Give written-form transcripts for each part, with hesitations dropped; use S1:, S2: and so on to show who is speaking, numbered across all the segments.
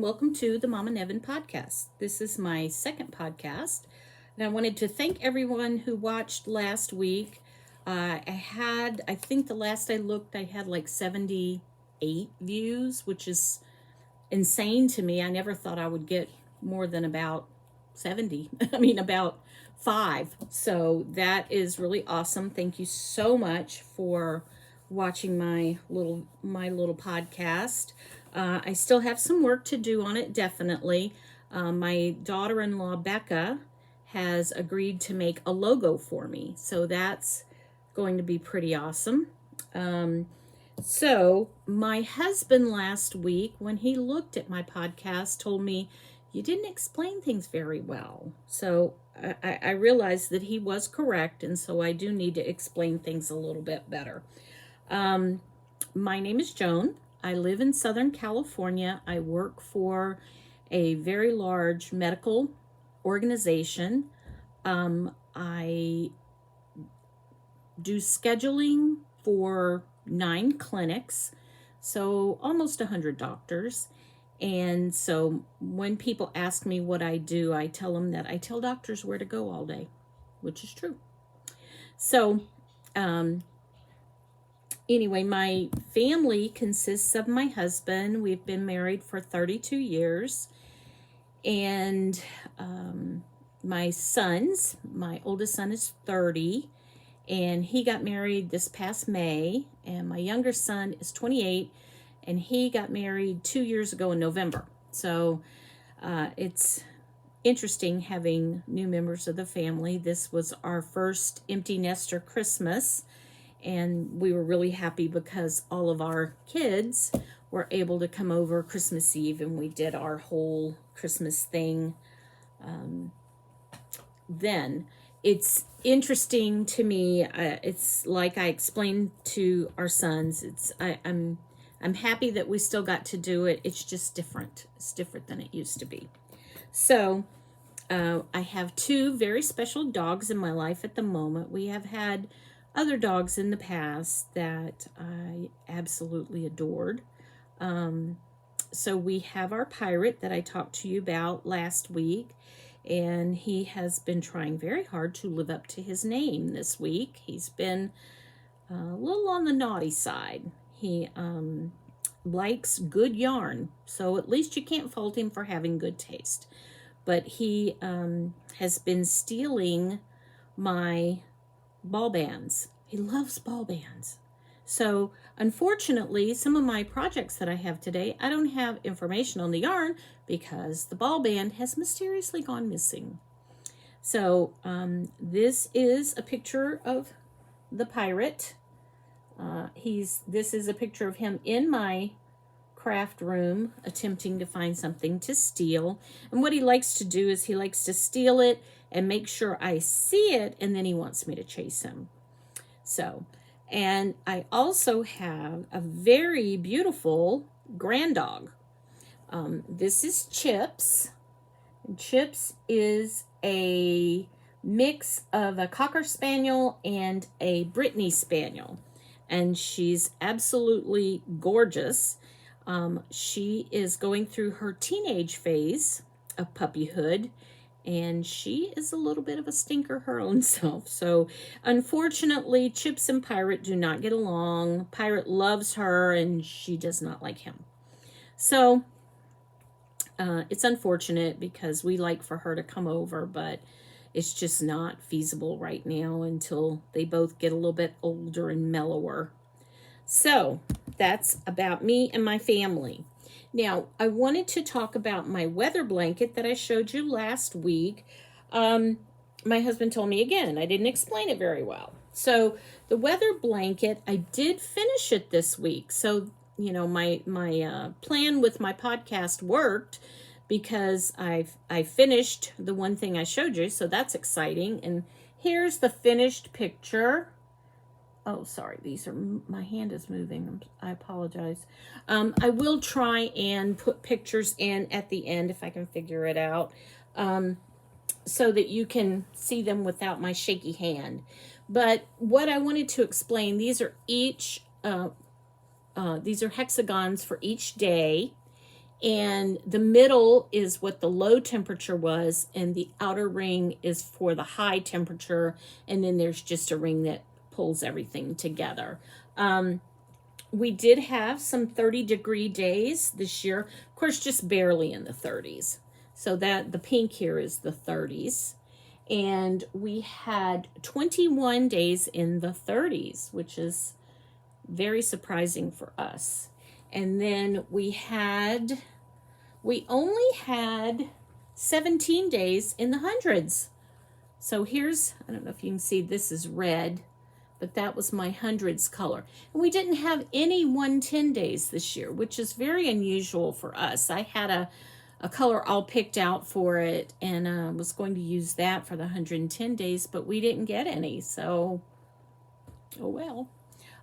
S1: welcome to the MommaNevin podcast. This is my second podcast, and I wanted to thank everyone who watched last week. I think the last I looked, I had like 78 views, which is insane to me. I never thought I would get more than about 70. About 5. So that is really awesome. Thank you so much for watching my little podcast. I still have some work to do on it, definitely. My daughter-in-law, Becca, has agreed to make a logo for me. So that's going to be pretty awesome. So my husband last week, when he looked at my podcast, told me, you didn't explain things very well. So I realized that he was correct, and so I do need to explain things a little bit better. My name is Joan. I live in Southern California. I work for a very large medical organization. I do scheduling for 9 clinics, so almost 100 doctors. And so when people ask me what I do, I tell them that I tell doctors where to go all day, which is true. So, anyway, my family consists of my husband. We've been married for 32 years. And my sons, my oldest son is 30, and he got married this past May. And my younger son is 28, and he got married 2 years ago in November. So it's interesting having new members of the family. This was our first empty nester Christmas. And we were really happy because all of our kids were able to come over Christmas Eve, and we did our whole Christmas thing. Then it's interesting to me. It's like I explained to our sons. I'm happy that we still got to do it. It's just different. It's different than it used to be. So I have 2 very special dogs in my life at the moment. We have had other dogs in the past that I absolutely adored. So we have our pirate that I talked to you about last week, and he has been trying very hard to live up to his name this week. He's been a little on the naughty side. He likes good yarn, so at least you can't fault him for having good taste. But he has been stealing my ball bands. He loves ball bands. So unfortunately, some of my projects that I have today, I don't have information on the yarn because the ball band has mysteriously gone missing. So this is a picture of the pirate. This is a picture of him in my craft room attempting to find something to steal. And what he likes to do is he likes to steal it and make sure I see it, and then he wants me to chase him. So, and I also have a very beautiful grand dog. This is Chips. Chips is a mix of a Cocker Spaniel and a Brittany Spaniel, and she's absolutely gorgeous. She is going through her teenage phase of puppyhood, and she is a little bit of a stinker her own self. So unfortunately, Chips and Pirate do not get along. Pirate loves her, and she does not like him. So it's unfortunate because we like for her to come over, but it's just not feasible right now until they both get a little bit older and mellower. So that's about me and my family. Now, I wanted to talk about my weather blanket that I showed you last week. My husband told me again, I didn't explain it very well. So the weather blanket, I did finish it this week. So, you know, my plan with my podcast worked because I finished the one thing I showed you. So that's exciting. And here's the finished picture. Oh, sorry, my hand is moving. I apologize. I will try and put pictures in at the end if I can figure it out, so that you can see them without my shaky hand. But what I wanted to explain, these are hexagons for each day, And the middle is what the low temperature was, and the outer ring is for the high temperature, and then there's just a ring that pulls everything together. We did have some 30-degree days this year, of course, just barely in the 30s. So that the pink here is the 30s. And we had 21 days in the 30s, which is very surprising for us. And then we only had 17 days in the hundreds. So here's, I don't know if you can see, this is red, but that was my hundreds color. And we didn't have any 110 days this year, which is very unusual for us. I had a color all picked out for it, and was going to use that for the 110 days, but we didn't get any, so oh well.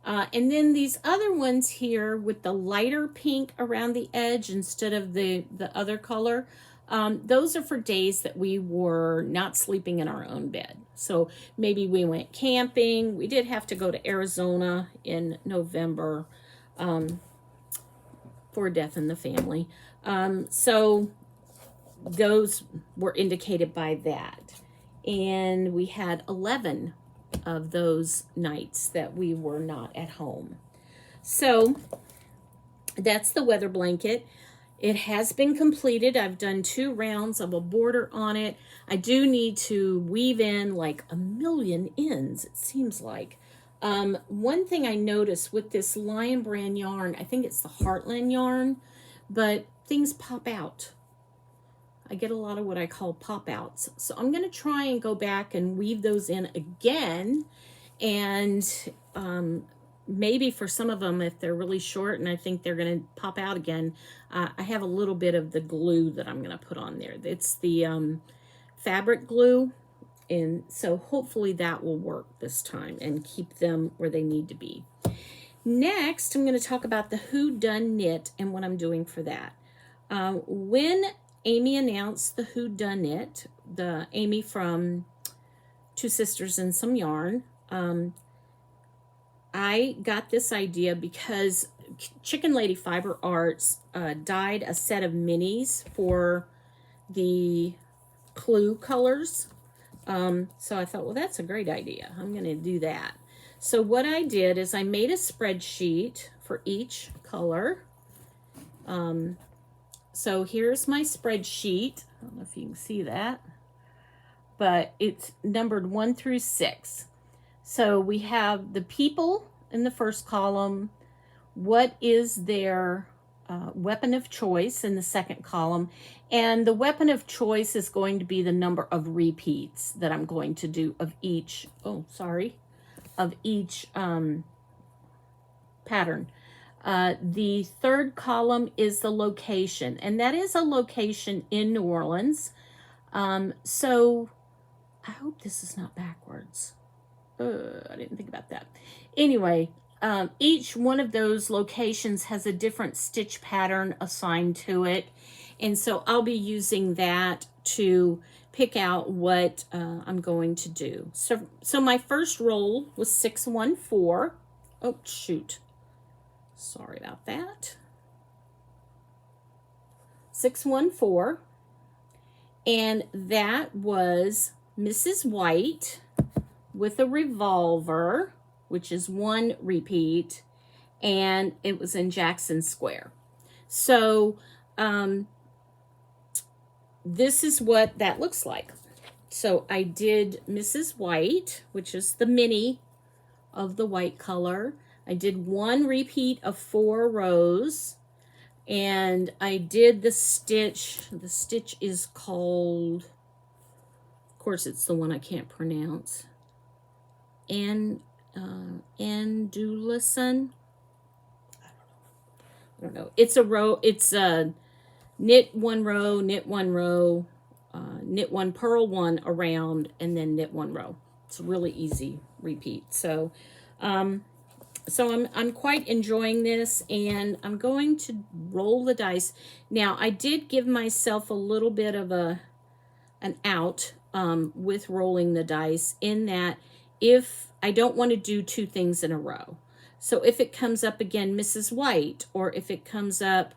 S1: And then these other ones here with the lighter pink around the edge instead of the other color, those are for days that we were not sleeping in our own bed. So maybe we went camping. We did have to go to Arizona in November for a death in the family. So those were indicated by that. And we had 11 of those nights that we were not at home. So that's the weather blanket. It has been completed. I've done 2 rounds of a border on it. I do need to weave in like a million ends, it seems like. One thing I noticed with this Lion Brand yarn, I think it's the Heartland yarn, but things pop out. I get a lot of what I call pop-outs. So I'm going to try and go back and weave those in again. And maybe for some of them, if they're really short and I think they're going to pop out again, I have a little bit of the glue that I'm going to put on there. It's the fabric glue. And so hopefully that will work this time and keep them where they need to be. Next, I'm going to talk about the Who Done Knit and what I'm doing for that. When Amy announced the Who Done It, the Amy from Two Sisters and Some Yarn, I got this idea because Chicken Lady Fiber Arts dyed a set of minis for the Clue colors. So I thought, well, that's a great idea. I'm going to do that. So what I did is I made a spreadsheet for each color. So here's my spreadsheet. I don't know if you can see that, but it's numbered 1 through 6. So we have the people in the first column. What is their weapon of choice in the second column? And the weapon of choice is going to be the number of repeats that I'm going to do of each, of each pattern. The third column is the location, and that is a location in New Orleans. So I hope this is not backwards. I didn't think about that. Anyway, each one of those locations has a different stitch pattern assigned to it. And so I'll be using that to pick out what I'm going to do. So my first roll was 614. Oh, shoot. Sorry about that. 614. And that was Mrs. White with a revolver, which is 1 repeat, and it was in Jackson Square. So this is what that looks like. So I did Mrs. White, which is the mini of the white color. I did 1 repeat of 4 rows, and I did the stitch. The stitch is called, of course, it's the one I can't pronounce, Andalusian. I don't know. It's a row. It's a knit 1 row, knit 1 row, knit 1, purl 1 around, and then knit 1 row. It's a really easy repeat. So I'm quite enjoying this, and I'm going to roll the dice. Now, I did give myself a little bit of an out with rolling the dice, in that if I don't want to do 2 things in a row. So if it comes up again, Mrs. White, or if it comes up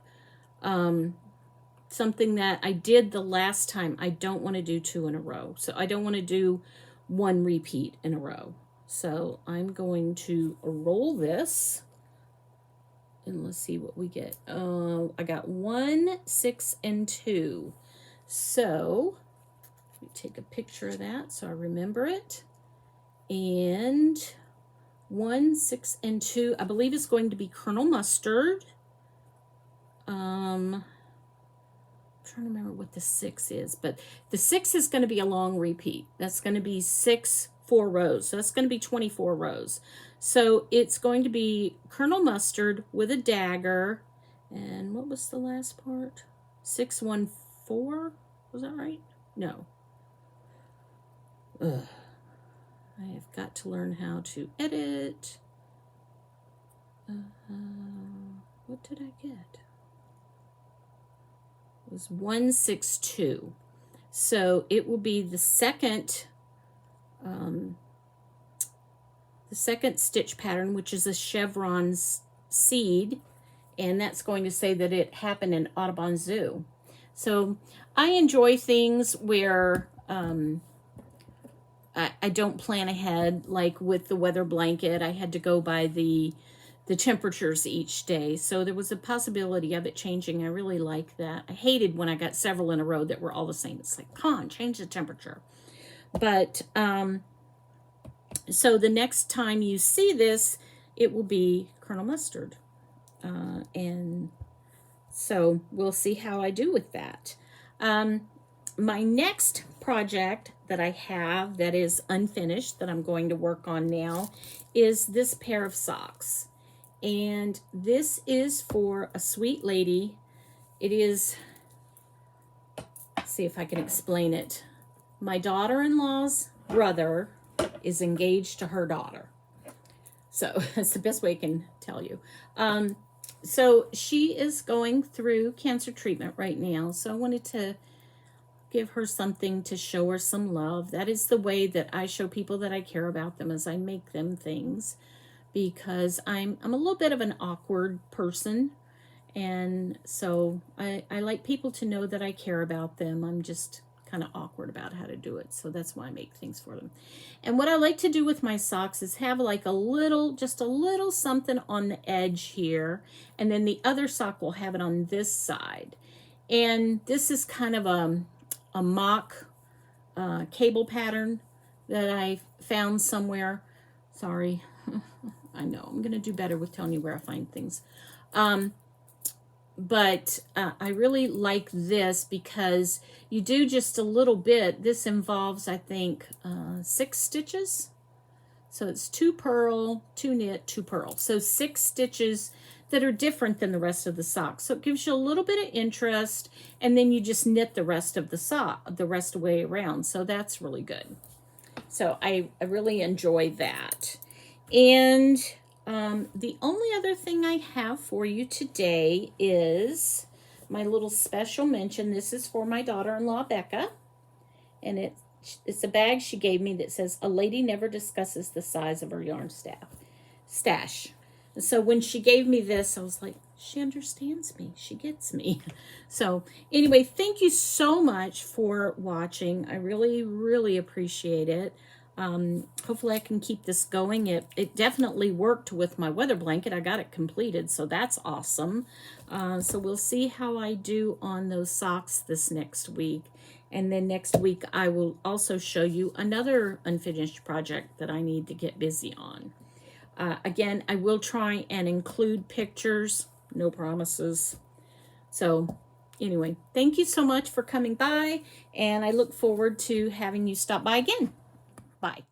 S1: something that I did the last time. I don't want to do 2 in a row. So I don't want to do 1 repeat in a row. So I'm going to roll this. And let's see what we get. I got 1, 6, and 2. So let me take a picture of that so I remember it. And 1, 6, and 2. I believe it's going to be Colonel Mustard. I'm trying to remember what the 6 is, but the 6 is going to be a long repeat. That's going to be 4 rows. So that's going to be 24 rows. So it's going to be Colonel Mustard with a dagger. And what was the last part? 614? Was that right? No. Ugh. I have got to learn how to edit. What did I get? It was 162. So it will be the second stitch pattern, which is a chevron seed, and that's going to say that it happened in Audubon Zoo. So I enjoy things where I don't plan ahead, like with the weather blanket. I had to go by the temperatures each day, so there was a possibility of it changing. I really like that. I hated when I got several in a row that were all the same. It's like, come on, change the temperature. But so the next time you see this, it will be Colonel Mustard. And so we'll see how I do with that. My next project that I have that is unfinished, that I'm going to work on now, is this pair of socks. And this is for a sweet lady. It is, let's see if I can explain it. My daughter-in-law's brother is engaged to her daughter. So that's the best way I can tell you. So she is going through cancer treatment right now. So I wanted to give her something to show her some love. That is the way that I show people that I care about them, as I make them things, because I'm a little bit of an awkward person. And so I like people to know that I care about them. I'm just kind of awkward about how to do it. So that's why I make things for them. And what I like to do with my socks is have like just a little something on the edge here. And then the other sock will have it on this side. And this is kind of a mock cable pattern that I found somewhere. Sorry. I know I'm going to do better with telling you where I find things. But I really like this because you do just a little bit. This involves, I think, 6 stitches. So it's 2 purl, 2 knit, 2 purl. So 6 stitches that are different than the rest of the sock. So it gives you a little bit of interest, and then you just knit the rest of the sock, the rest of the way around. So that's really good. So I really enjoy that. And the only other thing I have for you today is my little special mention. This is for my daughter-in-law, Becca. And it's a bag she gave me that says, "A lady never discusses the size of her yarn stash." And so when she gave me this, I was like, she understands me. She gets me. So anyway, thank you so much for watching. I really, really appreciate it. Hopefully I can keep this going. It definitely worked with my weather blanket. I got it completed, so that's awesome. So we'll see how I do on those socks this next week. And then next week I will also show you another unfinished project that I need to get busy on. Again, I will try and include pictures. No promises. So anyway, thank you so much for coming by, and I look forward to having you stop by again. Bye.